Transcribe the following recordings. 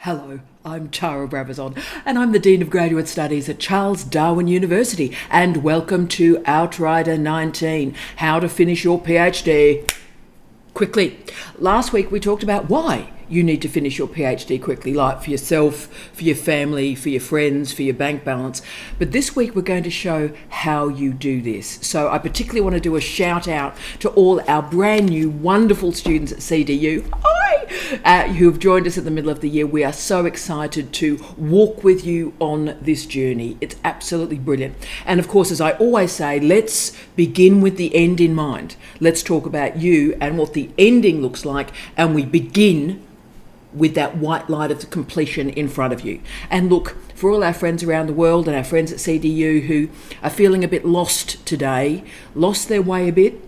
Hello, I'm Tara Brabazon, and I'm the Dean of Graduate Studies at Charles Darwin University, and welcome to Outrider 19, How to Finish Your PhD Quickly. Last week we talked about why you need to finish your PhD quickly, like for yourself, for your family, for your friends, for your bank balance. But this week we're going to show how you do this. So I particularly want to do a shout out to all our brand new wonderful students at CDU. Who have joined us at the middle of the year. We are so excited to walk with you on this journey. It's absolutely brilliant. And of course, as I always say, let's begin with the end in mind. Let's talk about you and what the ending looks like, and we begin with that white light of the completion in front of you. And look, for all our friends around the world and our friends at CDU who are feeling a bit lost today, lost their way a bit,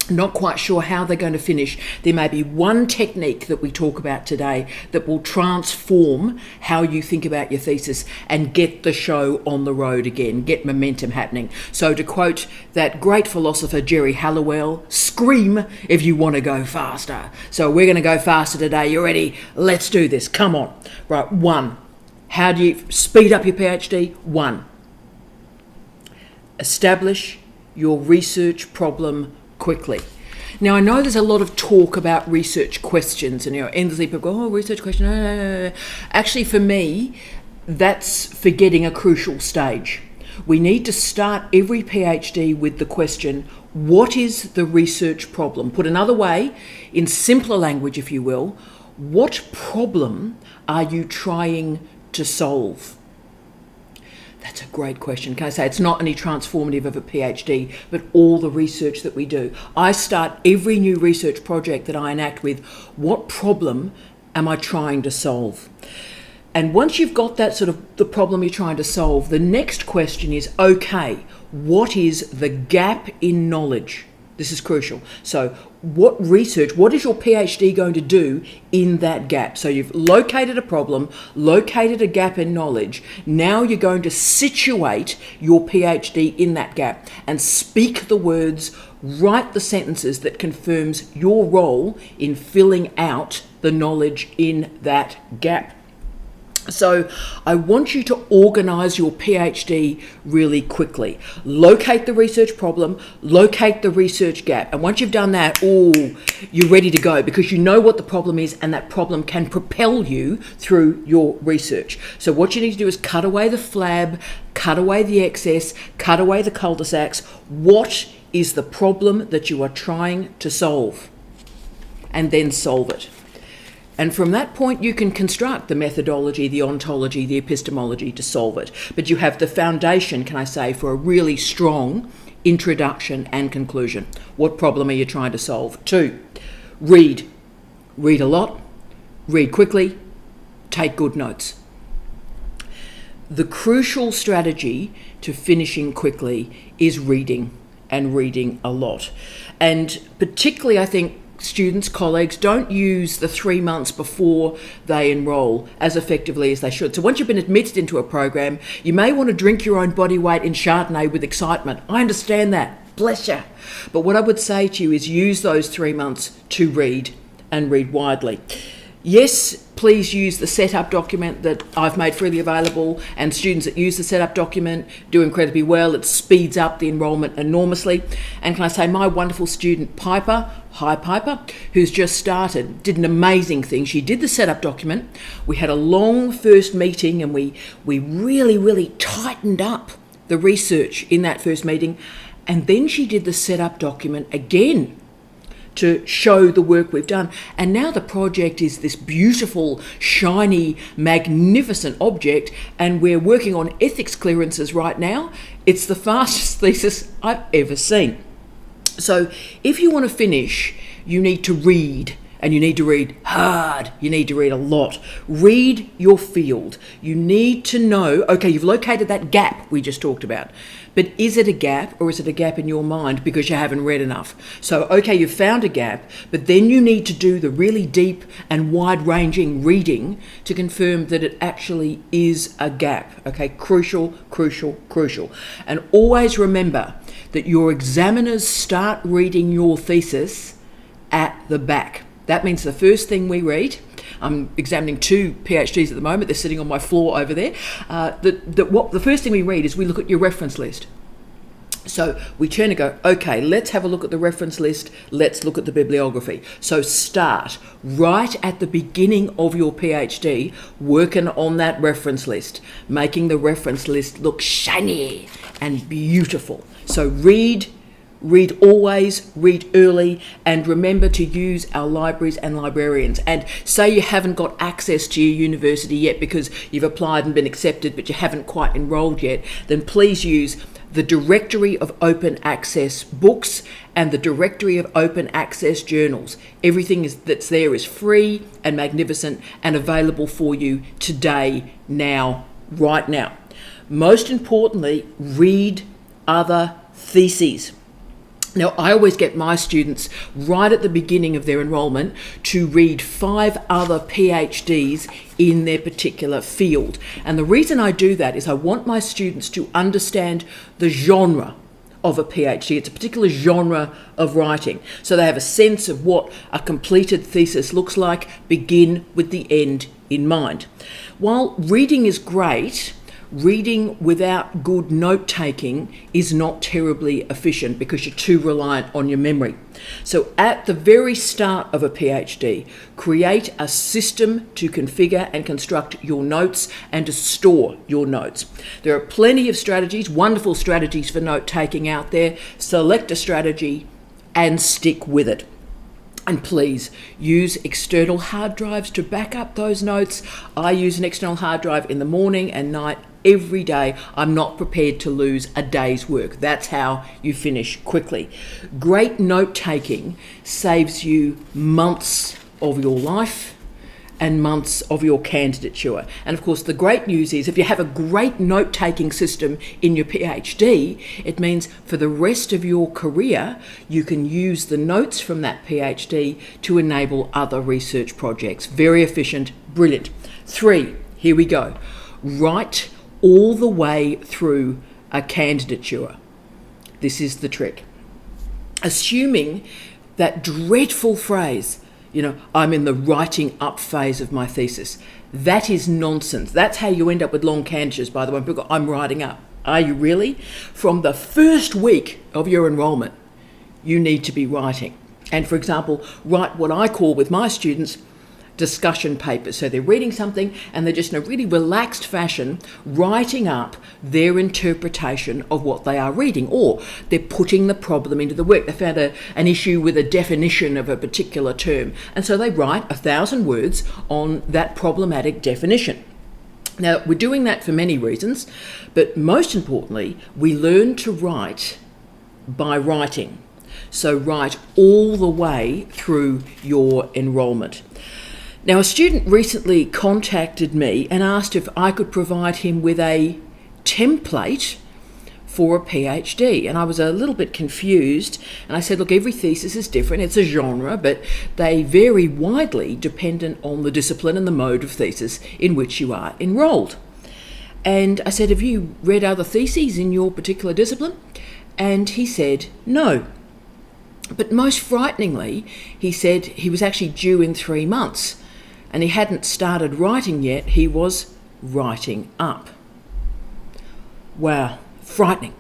not quite sure how they're going to finish, there may be one technique that we talk about today that will transform how you think about your thesis and get the show on the road again, get momentum happening. So to quote that great philosopher Jerry Halliwell, scream if you want to go faster. So we're going to go faster today. You ready? Let's do this. Come on. Right, 1. How do you speed up your PhD? 1. Establish your research problem quickly. Now, I know there's a lot of talk about research questions, and endlessly people go, oh, research question. Actually, for me, that's forgetting a crucial stage. We need to start every PhD with the question, what is the research problem? Put another way, in simpler language, if you will, what problem are you trying to solve? That's a great question. Can I say it's not only transformative of a PhD, but all the research that we do. I start every new research project that I enact with, what problem am I trying to solve? And once you've got that sort of the problem you're trying to solve, the next question is, okay, what is the gap in knowledge? This is crucial. So what is your PhD going to do in that gap? So you've located a problem, located a gap in knowledge. Now you're going to situate your PhD in that gap and speak the words, write the sentences that confirms your role in filling out the knowledge in that gap. So I want you to organise your PhD really quickly. Locate the research problem, locate the research gap. And once you've done that, you're ready to go because you know what the problem is and that problem can propel you through your research. So what you need to do is cut away the flab, cut away the excess, cut away the cul-de-sacs. What is the problem that you are trying to solve? And then solve it. And from that point, you can construct the methodology, the ontology, the epistemology to solve it. But you have the foundation, can I say, for a really strong introduction and conclusion. What problem are you trying to solve? 2, read. Read a lot, read quickly, take good notes. The crucial strategy to finishing quickly is reading, and reading a lot. And particularly, I think, students, colleagues, don't use the 3 months before they enrol as effectively as they should. So once you've been admitted into a program, you may want to drink your own body weight in Chardonnay with excitement. I understand that. Bless you. But what I would say to you is use those 3 months to read and read widely. Yes, please use the setup document that I've made freely available, and students that use the setup document do incredibly well. It speeds up the enrolment enormously. And can I say, my wonderful student Piper, who's just started, did an amazing thing. She did the setup document. We had a long first meeting and we really, really tightened up the research in that first meeting. And then she did the setup document again to show the work we've done. And now the project is this beautiful, shiny, magnificent object, and we're working on ethics clearances right now. It's the fastest thesis I've ever seen. So if you want to finish, you need to read, and you need to read hard. You need to read a lot. Read your field. You need to know, okay, you've located that gap we just talked about, but is it a gap or is it a gap in your mind because you haven't read enough? So, okay, you've found a gap, but then you need to do the really deep and wide-ranging reading to confirm that it actually is a gap. Okay, crucial. And always remember that your examiners start reading your thesis at the back. That means the first thing we read I'm examining 2 PhDs at the moment. They're sitting on my floor over there. The first thing we read is we look at your reference list. So we turn and go, okay, let's have a look at the reference list. Let's look at the bibliography. So start right at the beginning of your PhD, working on that reference list, making the reference list look shiny and beautiful. So read always, read early, and remember to use our libraries and librarians. And say you haven't got access to your university yet because you've applied and been accepted, but you haven't quite enrolled yet, then please use the directory of open access books and the directory of open access journals. Everything that's there is free and magnificent and available for you today, now, right now. Most importantly, read other theses. Now, I always get my students right at the beginning of their enrolment to read 5 other PhDs in their particular field. And the reason I do that is I want my students to understand the genre of a PhD. It's a particular genre of writing. So they have a sense of what a completed thesis looks like, begin with the end in mind. While reading is great, reading without good note-taking is not terribly efficient because you're too reliant on your memory. So at the very start of a PhD, create a system to configure and construct your notes and to store your notes. There are plenty of strategies, wonderful strategies for note-taking out there. Select a strategy and stick with it. And please use external hard drives to back up those notes. I use an external hard drive in the morning and night every day. I'm not prepared to lose a day's work. That's how you finish quickly. Great note-taking saves you months of your life and months of your candidature. And of course, the great news is if you have a great note-taking system in your PhD, it means for the rest of your career, you can use the notes from that PhD to enable other research projects. Very efficient, brilliant. 3, here we go. Write all the way through a candidature. This is the trick. Assuming that dreadful phrase, I'm in the writing up phase of my thesis. That is nonsense. That's how you end up with long candidatures, by the way. People go, I'm writing up. Are you really? From the first week of your enrolment, you need to be writing. And for example, write what I call with my students discussion papers. So they're reading something and they're just in a really relaxed fashion writing up their interpretation of what they are reading, or they're putting the problem into the work. They found an issue with a definition of a particular term, and so they write 1,000 words on that problematic definition. Now, we're doing that for many reasons, but most importantly, we learn to write by writing. So write all the way through your enrolment. Now, a student recently contacted me and asked if I could provide him with a template for a PhD. And I was a little bit confused. And I said, look, every thesis is different. It's a genre, but they vary widely dependent on the discipline and the mode of thesis in which you are enrolled. And I said, have you read other theses in your particular discipline? And he said, no. But most frighteningly, he said he was actually due in 3 months. And he hadn't started writing yet, he was writing up. Wow, frightening.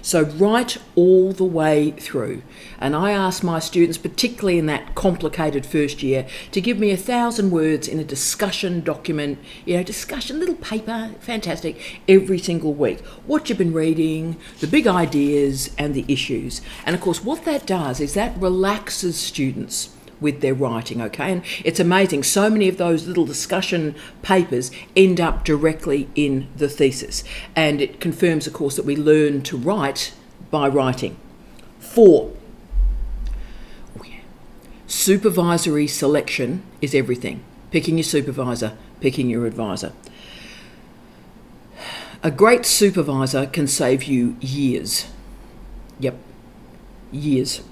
So write all the way through. And I ask my students, particularly in that complicated first year, to give me 1,000 words in a discussion document, discussion, little paper, fantastic, every single week. What you've been reading, the big ideas and the issues. And of course, what that does is that relaxes students with their writing, okay? And it's amazing. So many of those little discussion papers end up directly in the thesis. And it confirms, of course, that we learn to write by writing. 4, supervisory selection is everything. Picking your supervisor, picking your advisor. A great supervisor can save you years. Yep, years.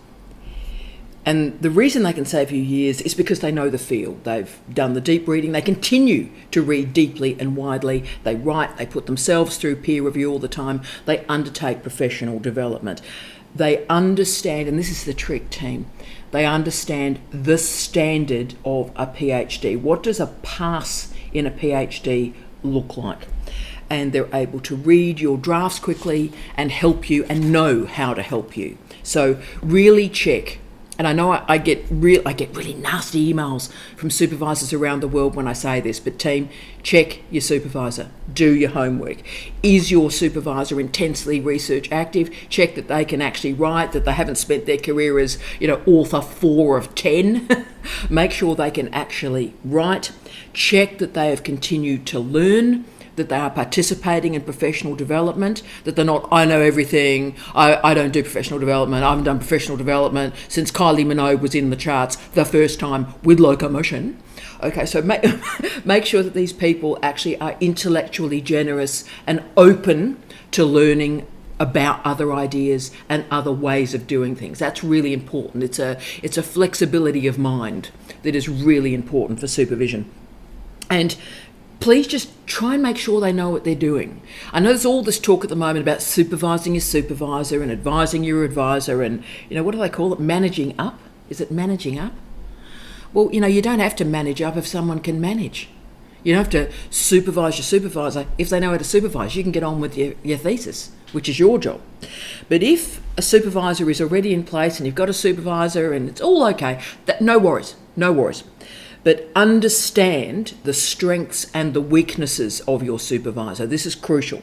And the reason they can save you years is because they know the field. They've done the deep reading. They continue to read deeply and widely. They write. They put themselves through peer review all the time. They undertake professional development. They understand, and this is the trick, team, they understand the standard of a PhD. What does a pass in a PhD look like? And they're able to read your drafts quickly and help you and know how to help you. So really check. And I know I get really nasty emails from supervisors around the world when I say this, but team, check your supervisor. Do your homework. Is your supervisor intensely research active? Check that they can actually write, that they haven't spent their career as, author 4 of 10. Make sure they can actually write. Check that they have continued to learn, that they are participating in professional development, that they're not, I know everything, I don't do professional development, I haven't done professional development since Kylie Minogue was in the charts the first time with locomotion. Okay, so make sure that these people actually are intellectually generous and open to learning about other ideas and other ways of doing things. That's really important. It's a flexibility of mind that is really important for supervision. And please just try and make sure they know what they're doing. I know there's all this talk at the moment about supervising your supervisor and advising your advisor and, what do they call it? Managing up? Is it managing up? Well, you don't have to manage up if someone can manage. You don't have to supervise your supervisor. If they know how to supervise, you can get on with your thesis, which is your job. But if a supervisor is already in place and you've got a supervisor and it's all okay, no worries. But understand the strengths and the weaknesses of your supervisor. This is crucial.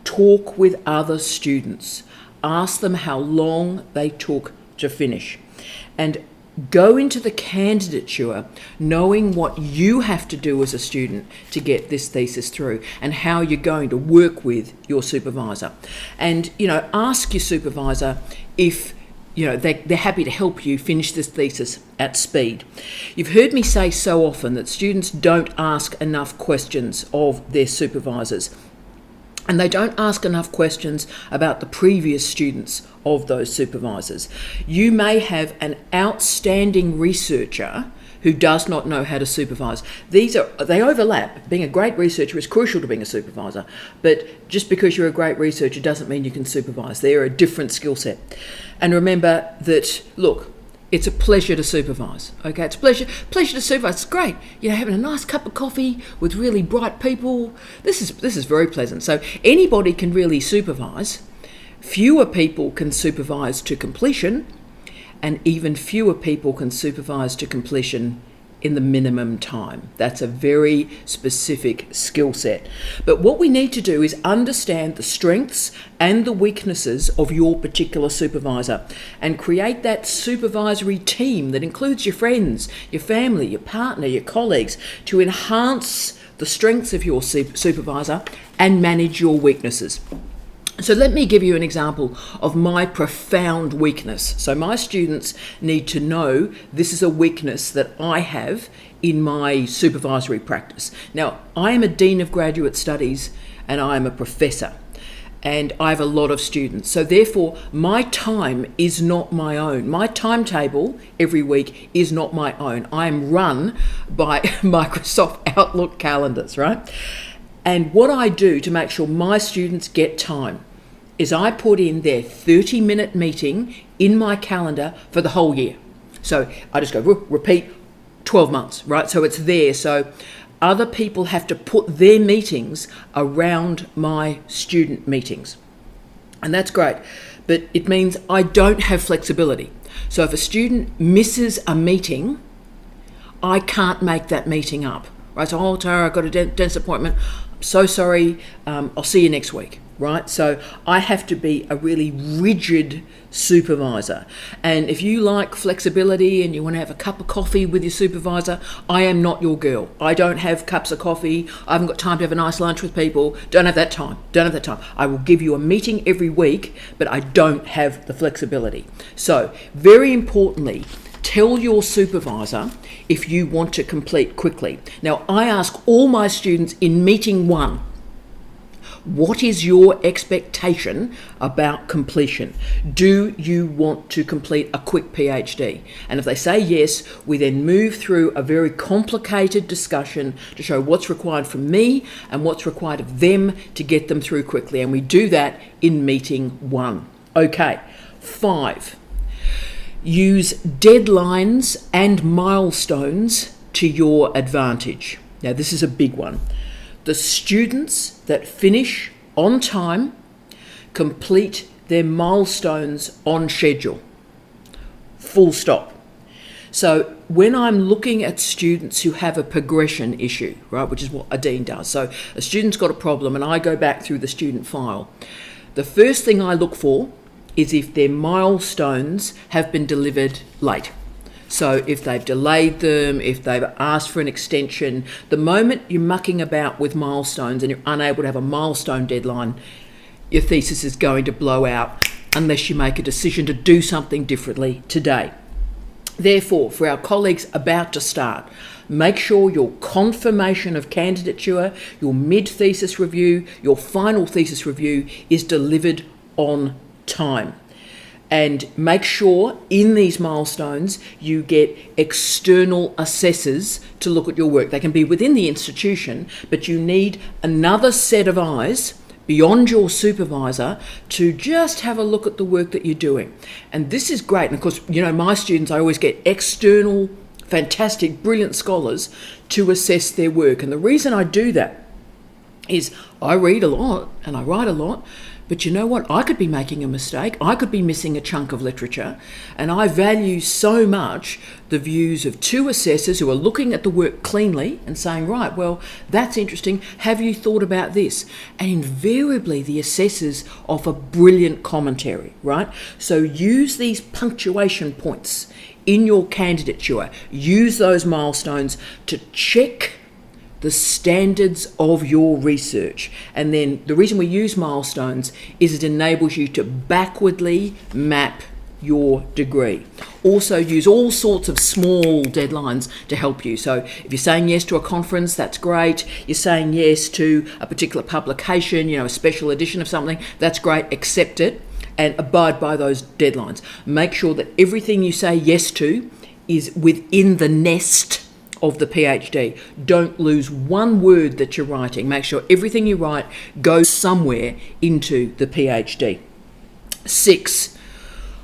Talk with other students. Ask them how long they took to finish. And go into the candidature knowing what you have to do as a student to get this thesis through and how you're going to work with your supervisor. And, ask your supervisor if they're happy to help you finish this thesis at speed. You've heard me say so often that students don't ask enough questions of their supervisors, and they don't ask enough questions about the previous students of those supervisors. You may have an outstanding researcher who does not know how to supervise. They overlap. Being a great researcher is crucial to being a supervisor, but just because you're a great researcher doesn't mean you can supervise. They're a different skill set. And remember that, look, it's a pleasure to supervise. Okay, it's a pleasure to supervise. It's great. Having a nice cup of coffee with really bright people. This is very pleasant. So anybody can really supervise. Fewer people can supervise to completion, and even fewer people can supervise to completion in the minimum time. That's a very specific skill set. But what we need to do is understand the strengths and the weaknesses of your particular supervisor and create that supervisory team that includes your friends, your family, your partner, your colleagues, to enhance the strengths of your supervisor and manage your weaknesses. So let me give you an example of my profound weakness. So my students need to know this is a weakness that I have in my supervisory practice. Now, I am a Dean of Graduate Studies and I am a professor and I have a lot of students. So therefore, my time is not my own. My timetable every week is not my own. I am run by Microsoft Outlook calendars, right? And what I do to make sure my students get time is I put in their 30-minute meeting in my calendar for the whole year. So I just go repeat 12 months, right? So it's there. So other people have to put their meetings around my student meetings. And that's great. But it means I don't have flexibility. So if a student misses a meeting, I can't make that meeting up, right? So, Tara, I've got a dentist appointment. I'm so sorry. I'll see you next week. Right? So I have to be a really rigid supervisor. And if you like flexibility and you want to have a cup of coffee with your supervisor, I am not your girl. I don't have cups of coffee. I haven't got time to have a nice lunch with people. Don't have that time. I will give you a meeting every week, but I don't have the flexibility. So very importantly, tell your supervisor if you want to complete quickly. Now, I ask all my students in meeting 1, what is your expectation about completion? Do you want to complete a quick PhD? And if they say yes, we then move through a very complicated discussion to show what's required from me and what's required of them to get them through quickly. And we do that in meeting 1. Okay, 5. Use deadlines and milestones to your advantage. Now, this is a big one. The students that finish on time complete their milestones on schedule. Full stop. So when I'm looking at students who have a progression issue, right, which is what a dean does. So a student's got a problem and I go back through the student file. The first thing I look for is if their milestones have been delivered late. So if they've delayed them, if they've asked for an extension, the moment you're mucking about with milestones and you're unable to have a milestone deadline, your thesis is going to blow out unless you make a decision to do something differently today. Therefore, for our colleagues about to start, make sure your confirmation of candidature, your mid-thesis review, your final thesis review is delivered on time. And make sure in these milestones you get external assessors to look at your work. They can be within the institution, but you need another set of eyes beyond your supervisor to just have a look at the work that you're doing. And this is great. And of course, you know, my students, I always get external, fantastic, brilliant scholars to assess their work. And the reason I do that is I read a lot and I write a lot, but you know what? I could be making a mistake. I could be missing a chunk of literature. And I value so much the views of two assessors who are looking at the work cleanly and saying, right, well, that's interesting. Have you thought about this? And invariably, the assessors offer brilliant commentary, right? So use these punctuation points in your candidature. Use those milestones to check the standards of your research. And then the reason we use milestones is it enables you to backwardly map your degree. Also use all sorts of small deadlines to help you. So if you're saying yes to a conference, that's great. You're saying yes to a particular publication, you know, a special edition of something, that's great. Accept it and abide by those deadlines. Make sure that everything you say yes to is within the nest of the PhD. Don't lose one word that you're writing. Make sure everything you write goes somewhere into the PhD. 6.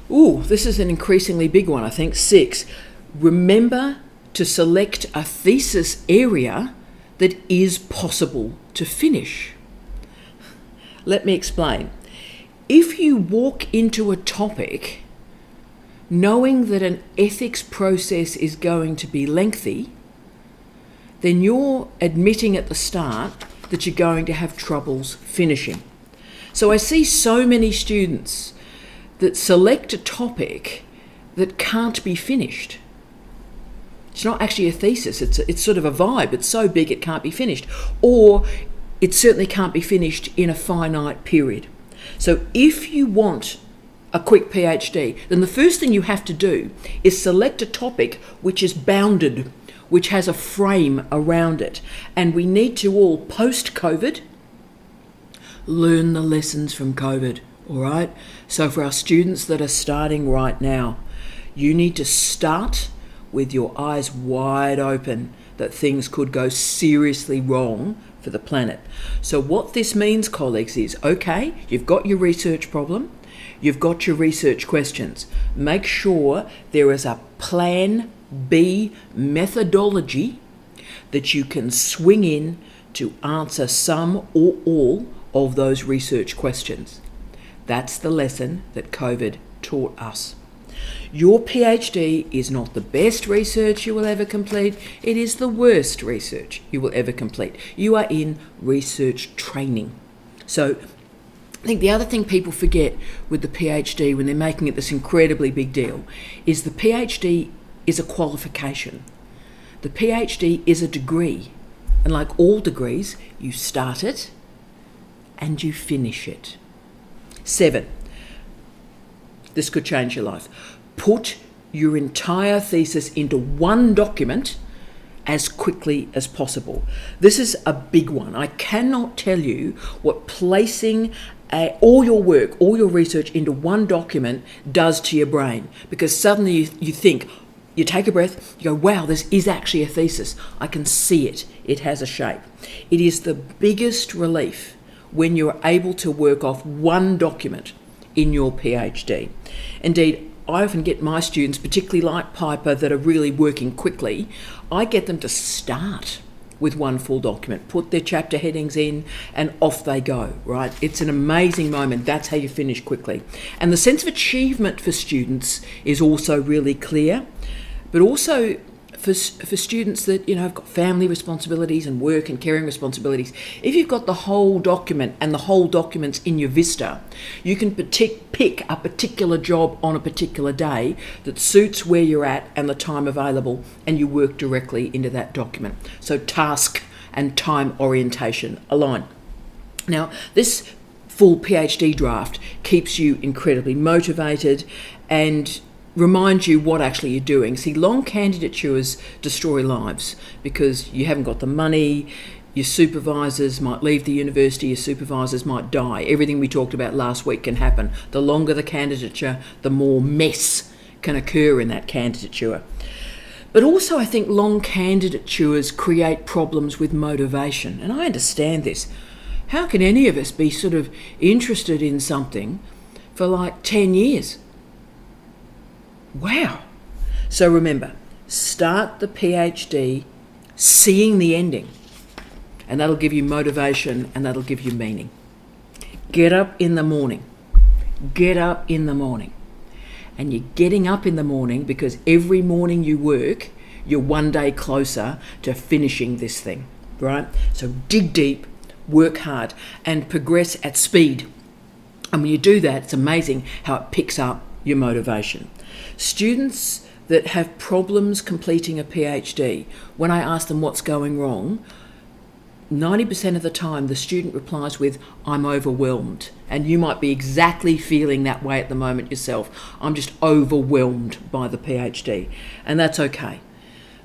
This is an increasingly big one, I think. 6. Remember to select a thesis area that is possible to finish. Let me explain. If you walk into a topic knowing that an ethics process is going to be lengthy, then you're admitting at the start that you're going to have troubles finishing. So I see so many students that select a topic that can't be finished. It's not actually a thesis, it's sort of a vibe. It's so big it can't be finished. Or it certainly can't be finished in a finite period. So if you want a quick PhD, then the first thing you have to do is select a topic which is bounded, which has a frame around it. And we need to all, post-COVID, learn the lessons from COVID, all right? So for our students that are starting right now, you need to start with your eyes wide open that things could go seriously wrong for the planet. So what this means, colleagues, is, okay, you've got your research problem, you've got your research questions. Make sure there is a plan B methodology that you can swing in to answer some or all of those research questions. That's the lesson that COVID taught us. Your PhD is not the best research you will ever complete. It is the worst research you will ever complete. You are in research training. So I think the other thing people forget with the PhD when they're making it this incredibly big deal is the PhD is a qualification. The PhD is a degree. And like all degrees, you start it and you finish it. 7. This could change your life. Put your entire thesis into one document as quickly as possible. This is a big one. I cannot tell you what placing all your work, all your research into one document does to your brain, because suddenly you think, you take a breath, you go, wow, this is actually a thesis. I can see it. It has a shape. It is the biggest relief when you're able to work off one document in your PhD. Indeed, I often get my students, particularly like Piper, that are really working quickly, I get them to start with one full document, put their chapter headings in, and off they go, right? It's an amazing moment. That's how you finish quickly. And the sense of achievement for students is also really clear, but also for students that, have got family responsibilities and work and caring responsibilities, if you've got the whole document and the whole document's in your Vista, you can pick a particular job on a particular day that suits where you're at and the time available, and you work directly into that document. So task and time orientation align. Now, this full PhD draft keeps you incredibly motivated and remind you what actually you're doing. See, long candidatures destroy lives because you haven't got the money, your supervisors might leave the university, your supervisors might die. Everything we talked about last week can happen. The longer the candidature, the more mess can occur in that candidature. But also I think long candidatures create problems with motivation, and I understand this. How can any of us be sort of interested in something for like 10 years? Wow. So remember, start the PhD seeing the ending, and that'll give you motivation and that'll give you meaning. Get up in the morning. Get up in the morning. And you're getting up in the morning because every morning you work, you're one day closer to finishing this thing, right? So dig deep, work hard, and progress at speed. And when you do that, it's amazing how it picks up your motivation. Students that have problems completing a PhD, when I ask them what's going wrong, 90% of the time the student replies with, I'm overwhelmed. And you might be exactly feeling that way at the moment yourself. I'm just overwhelmed by the PhD. And that's okay.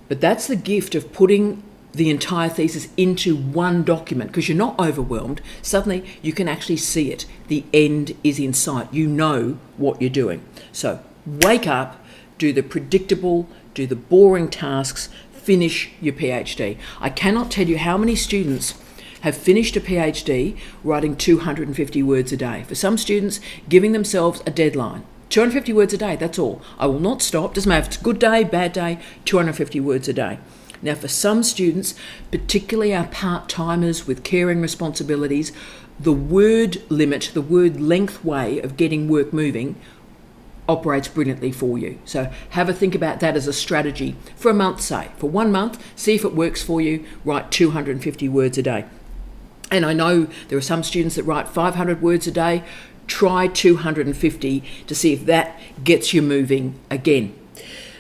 But that's the gift of putting the entire thesis into one document, because you're not overwhelmed. Suddenly you can actually see it. The end is in sight. You know what you're doing. So wake up, do the predictable, do the boring tasks, finish your PhD. I cannot tell you how many students have finished a PhD writing 250 words a day. For some students, giving themselves a deadline. 250 words a day, that's all. I will not stop. Doesn't matter if it's a good day, bad day, 250 words a day. Now, for some students, particularly our part-timers with caring responsibilities, the word limit, the word length way of getting work moving operates brilliantly for you. So have a think about that as a strategy for a month, say. For 1 month, see if it works for you, write 250 words a day. And I know there are some students that write 500 words a day. Try 250 to see if that gets you moving again.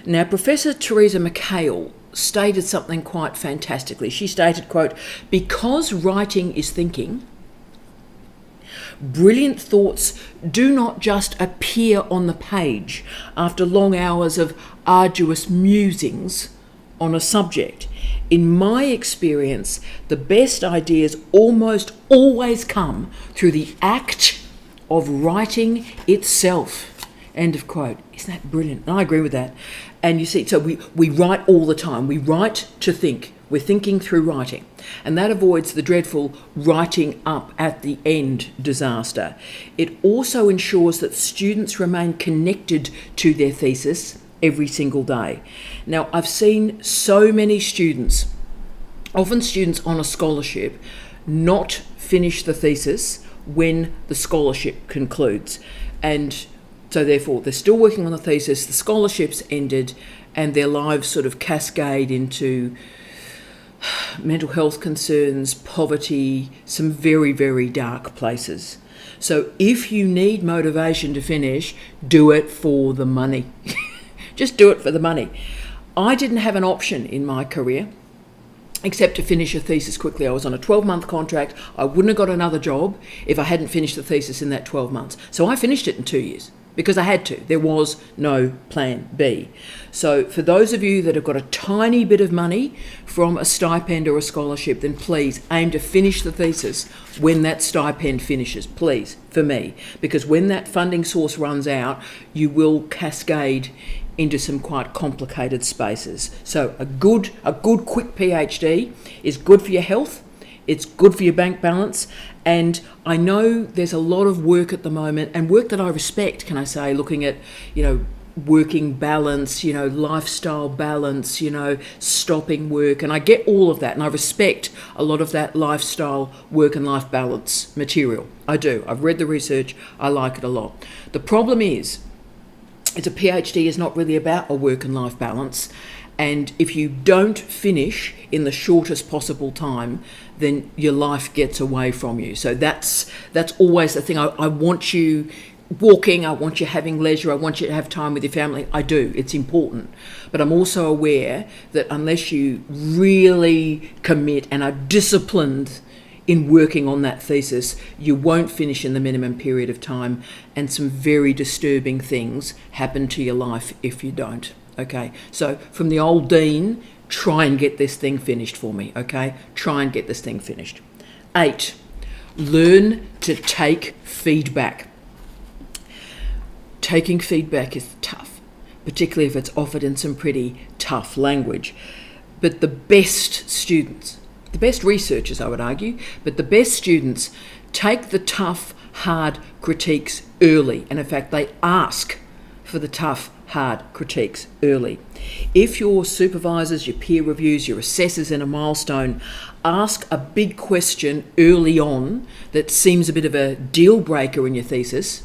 Now, Professor Teresa McHale stated something quite fantastically. She stated, quote, because writing is thinking, brilliant thoughts do not just appear on the page after long hours of arduous musings on a subject. In my experience, the best ideas almost always come through the act of writing itself. End of quote. Isn't that brilliant? And I agree with that. And you see, so we write all the time. We write to think. We're thinking through writing. And that avoids the dreadful writing up at the end disaster. It also ensures that students remain connected to their thesis every single day. Now, I've seen so many students, often students on a scholarship, not finish the thesis when the scholarship concludes. And so therefore, they're still working on the thesis, the scholarship's ended, and their lives sort of cascade into mental health concerns, poverty, some very, very dark places. So if you need motivation to finish, do it for the money. Just do it for the money. I didn't have an option in my career except to finish a thesis quickly. I was on a 12-month contract. I wouldn't have got another job if I hadn't finished the thesis in that 12 months. So I finished it in 2 years. Because I had to. There was no plan B. So for those of you that have got a tiny bit of money from a stipend or a scholarship, then please aim to finish the thesis when that stipend finishes, please, for me. Because when that funding source runs out, you will cascade into some quite complicated spaces. So a good quick PhD is good for your health. It's good for your bank balance. And I know there's a lot of work at the moment, and work that I respect, can I say, looking at, working balance, lifestyle balance, stopping work. And I get all of that. And I respect a lot of that lifestyle, work and life balance material. I do. I've read the research. I like it a lot. The problem is a PhD is not really about a work and life balance. And if you don't finish in the shortest possible time, then your life gets away from you. So that's always the thing. I want you walking, I want you having leisure, I want you to have time with your family. I do, it's important. But I'm also aware that unless you really commit and are disciplined in working on that thesis, you won't finish in the minimum period of time, and some very disturbing things happen to your life if you don't. Okay, so from the old dean, try and get this thing finished for me, okay? Try and get this thing finished. 8, learn to take feedback. Taking feedback is tough, particularly if it's offered in some pretty tough language. But the best students, the best researchers, I would argue, but the best students take the tough, hard critiques early. And in fact, they ask for the tough, hard critiques early. If your supervisors, your peer reviews, your assessors in a milestone ask a big question early on that seems a bit of a deal breaker in your thesis,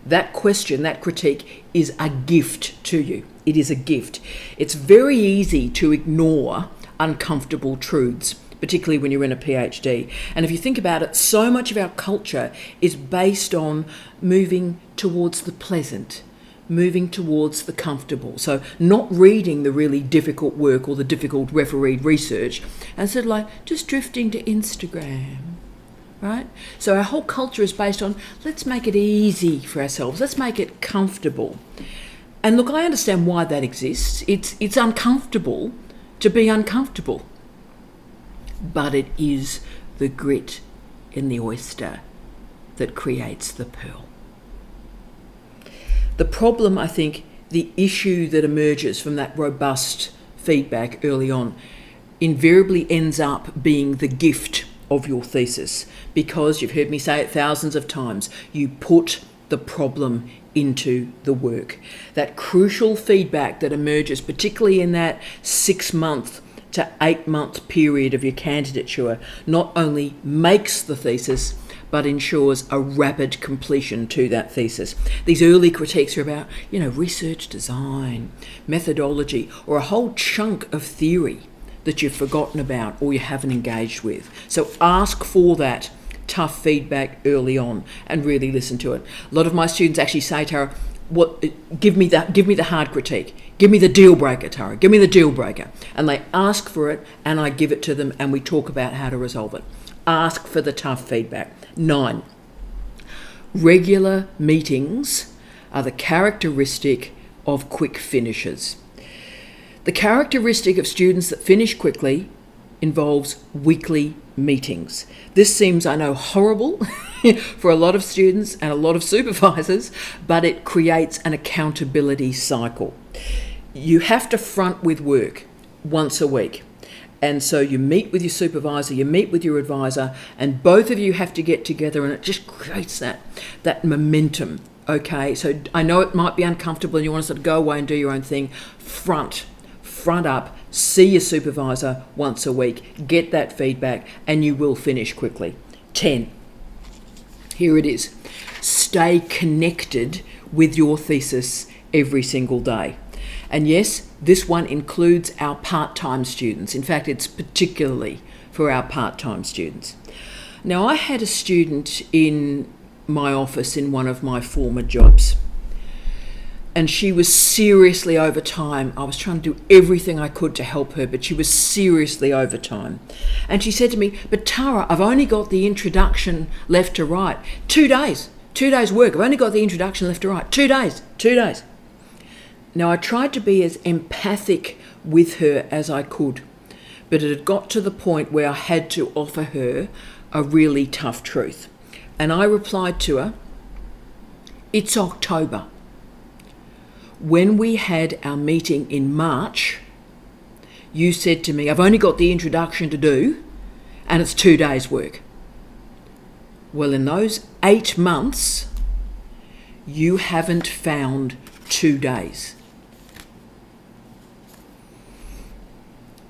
that question, that critique is a gift to you. It is a gift. It's very easy to ignore uncomfortable truths, particularly when you're in a PhD. And if you think about it, so much of our culture is based on moving towards the pleasant, moving towards the comfortable. So not reading the really difficult work or the difficult refereed research, and sort of like just drifting to Instagram, right? So our whole culture is based on, let's make it easy for ourselves, let's make it comfortable. And look, I understand why that exists. It's uncomfortable to be uncomfortable. But it is the grit in the oyster that creates the pearl. The problem, I think, the issue that emerges from that robust feedback early on invariably ends up being the gift of your thesis, because you've heard me say it thousands of times, you put the problem into the work. That crucial feedback that emerges, particularly in that 6-month to 8-month period of your candidature, not only makes the thesis, but ensures a rapid completion to that thesis. These early critiques are about, research design, methodology, or a whole chunk of theory that you've forgotten about or you haven't engaged with. So ask for that tough feedback early on and really listen to it. A lot of my students actually say, Tara, give me the hard critique. Give me the deal breaker, Tara. Give me the deal breaker. And they ask for it and I give it to them and we talk about how to resolve it. Ask for the tough feedback. 9, regular meetings are the characteristic of quick finishers. The characteristic of students that finish quickly involves weekly meetings. This seems, I know, horrible for a lot of students and a lot of supervisors, but it creates an accountability cycle. You have to front with work once a week. And so you meet with your supervisor, you meet with your advisor, and both of you have to get together, and it just creates that momentum. Okay, so I know it might be uncomfortable and you want to sort of go away and do your own thing. Front up, see your supervisor once a week, get that feedback, and you will finish quickly. 10, here it is. Stay connected with your thesis every single day. And yes, this one includes our part-time students. In fact, it's particularly for our part-time students. Now, I had a student in my office in one of my former jobs, and she was seriously over time. I was trying to do everything I could to help her, but she was seriously over time. And she said to me, "But Tara, I've only got the introduction left to write. 2 days work. I've only got the introduction left to write. 2 days. Now, I tried to be as empathic with her as I could, but it had got to the point where I had to offer her a really tough truth. And I replied to her, "It's October. When we had our meeting in March, you said to me, I've only got the introduction to do, and it's 2 days' work. Well, in those 8 months, you haven't found 2 days.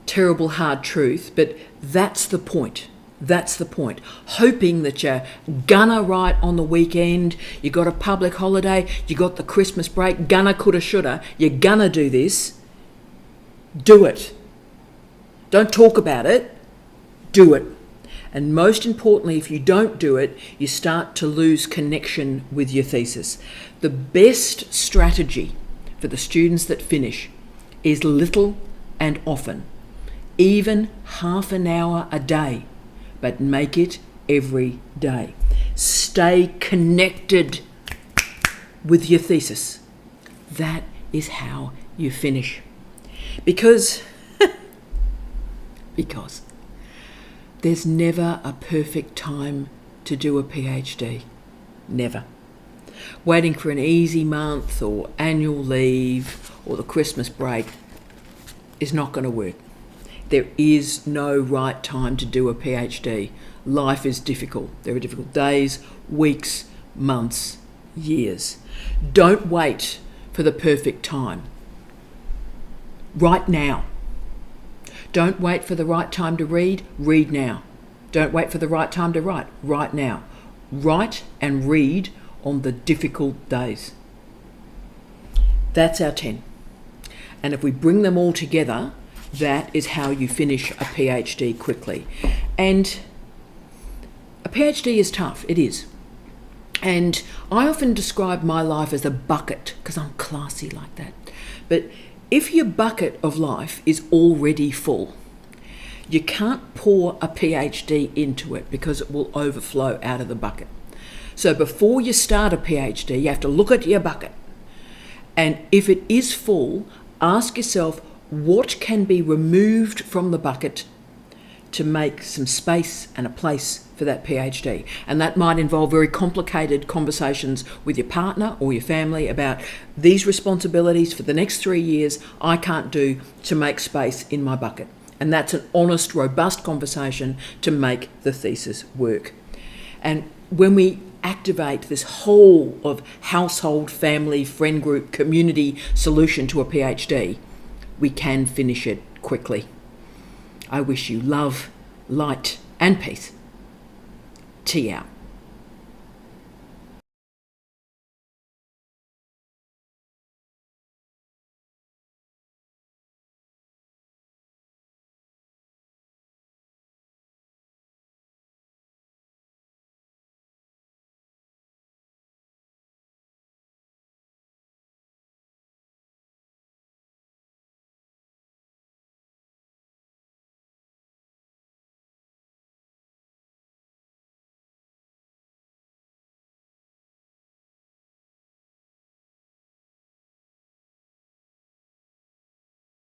Terrible hard truth, but that's the point. That's the point. Hoping that you're gonna write on the weekend, you got a public holiday, you got the Christmas break, gonna, coulda, shoulda, you're gonna do this. Do it. Don't talk about it, do it. And most importantly, if you don't do it, you start to lose connection with your thesis. The best strategy for the students that finish is little and often, even half an hour a day, but make it every day. Stay connected with your thesis. That is how you finish. Because there's never a perfect time to do a PhD. Never. Waiting for an easy month or annual leave or the Christmas break is not going to work. There is no right time to do a PhD. Life is difficult. There are difficult days, weeks, months, years. Don't wait for the perfect time. Right now. Don't wait for the right time to read now. Don't wait for the right time to write now. Write and read on the difficult days. That's our 10. And if we bring them all together, that is how you finish a PhD quickly. And a PhD is tough, it is. And I often describe my life as a bucket, because I'm classy like that. But if your bucket of life is already full, you can't pour a PhD into it because it will overflow out of the bucket. So before you start a PhD, you have to look at your bucket. And if it is full, ask yourself, what can be removed from the bucket to make some space and a place for that PhD? And that might involve very complicated conversations with your partner or your family about these responsibilities for the next 3 years I can't do to make space in my bucket. And that's an honest, robust conversation to make the thesis work. And when we activate this whole of household, family, friend group, community solution to a PhD, we can finish it quickly. I wish you love, light, and peace. Tea out.